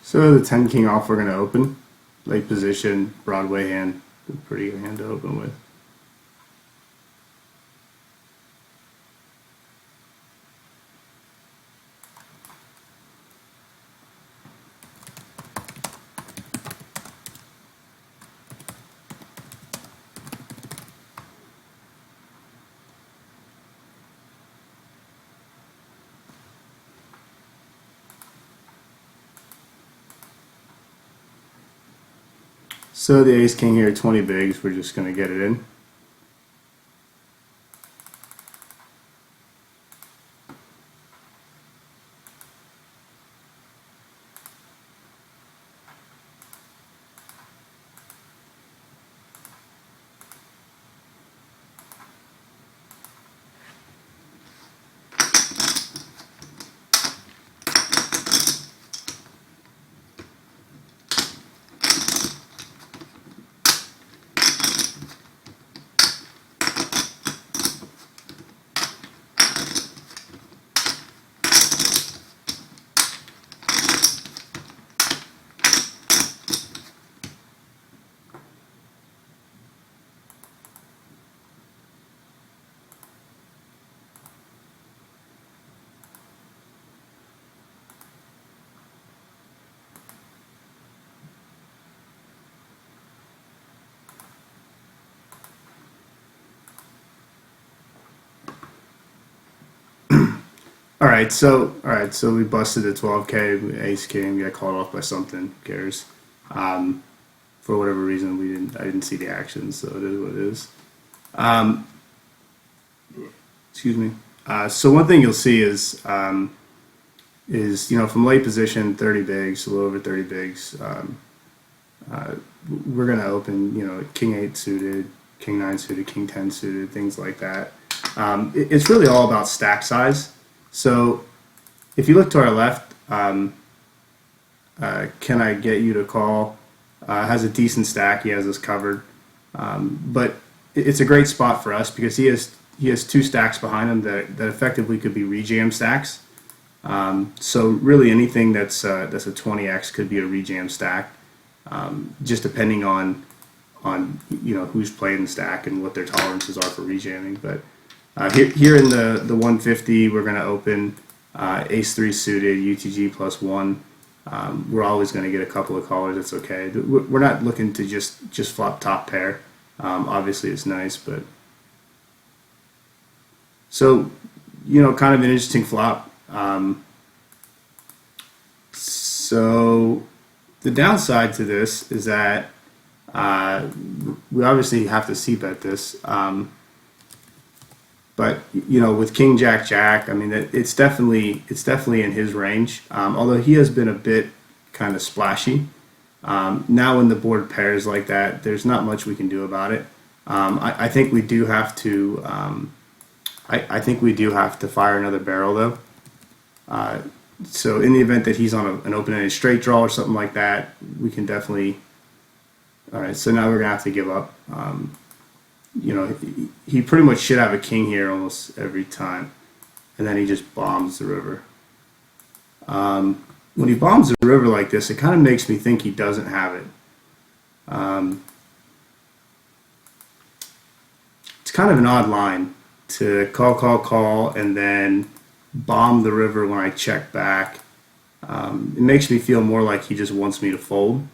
So the 10 king off we're going to open. Late position, Broadway hand. Pretty good hand to open with. So the ace king here, 20 bigs, we're just going to get it in. All right, so we busted the 12K, ace king, we got called off by something, who cares? Um, for whatever reason, I didn't see the action, so it is what it is. Um, Excuse me. So one thing you'll see is from late position, 30 bigs, a little over 30 bigs. Uh, we're gonna open king 8 suited, king 9 suited, king 10 suited, things like that. It's really all about stack size. So if you look to our left, can I get you to call? Has a decent stack. He has us covered, but it's a great spot for us because he has two stacks behind him that effectively could be rejam stacks. So really anything that's a 20x could be a rejam stack, just depending on who's playing the stack and what their tolerances are for rejamming. But here in the 150, we're going to open ace 3 suited, UTG +1. We're always going to get a couple of callers. That's okay. We're not looking to just flop top pair. Obviously, it's nice, but so kind of an interesting flop. So the downside to this is that we obviously have to c-bet this. But with King Jack Jack, I mean, it's definitely in his range. Although he has been a bit kind of splashy. Now when the board pairs like that, there's not much we can do about it. I think we do have to. I think we do have to fire another barrel though. So in the event that he's on an open-ended straight draw or something like that, we can definitely. All right, so now we're gonna have to give up. He pretty much should have a king here almost every time, and then he just bombs the river. When he bombs the river like this, it kind of makes me think he doesn't have it. It's kind of an odd line to call, and then bomb the river when I check back. It makes me feel more like he just wants me to fold.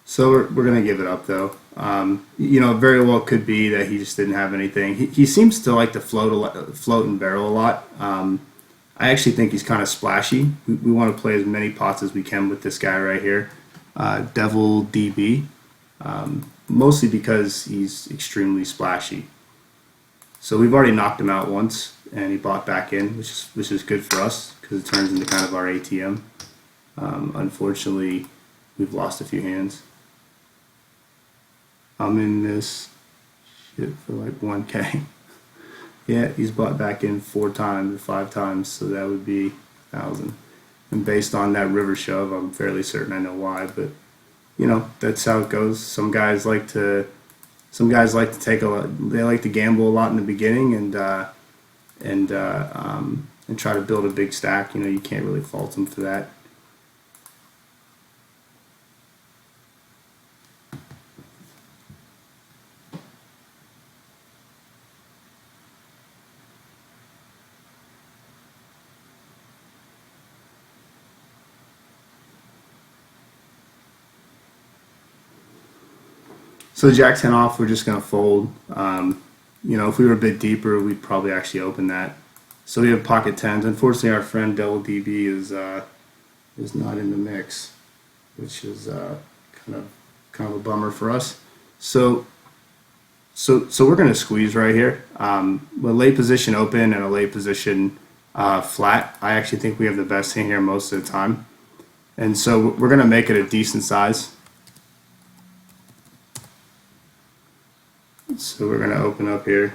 So we're going to give it up, though. Very well could be that he just didn't have anything. He seems to like to float and barrel a lot. I actually think he's kind of splashy. We want to play as many pots as we can with this guy right here, Devil DB, mostly because he's extremely splashy. So we've already knocked him out once, and he bought back in, which is good for us because it turns into kind of our ATM. Unfortunately, we've lost a few hands. I'm in this shit for like 1K. Yeah, he's bought back in 4 times or 5 times, so that would be 1,000. And based on that river shove, I'm fairly certain I know why, but you know, that's how it goes. Some guys like to take a lot, they like to gamble a lot in the beginning and try to build a big stack. You know, you can't really fault them for that. So Jack 10 off, we're just going to fold. You know, if we were a bit deeper, we'd probably actually open that. So we have pocket 10s. Unfortunately, our friend Devil DB is not in the mix, which is kind of a bummer for us. So we're going to squeeze right here. A late position open and a late position flat. I actually think we have the best hand here most of the time. And so we're going to make it a decent size. So we're going to open up here.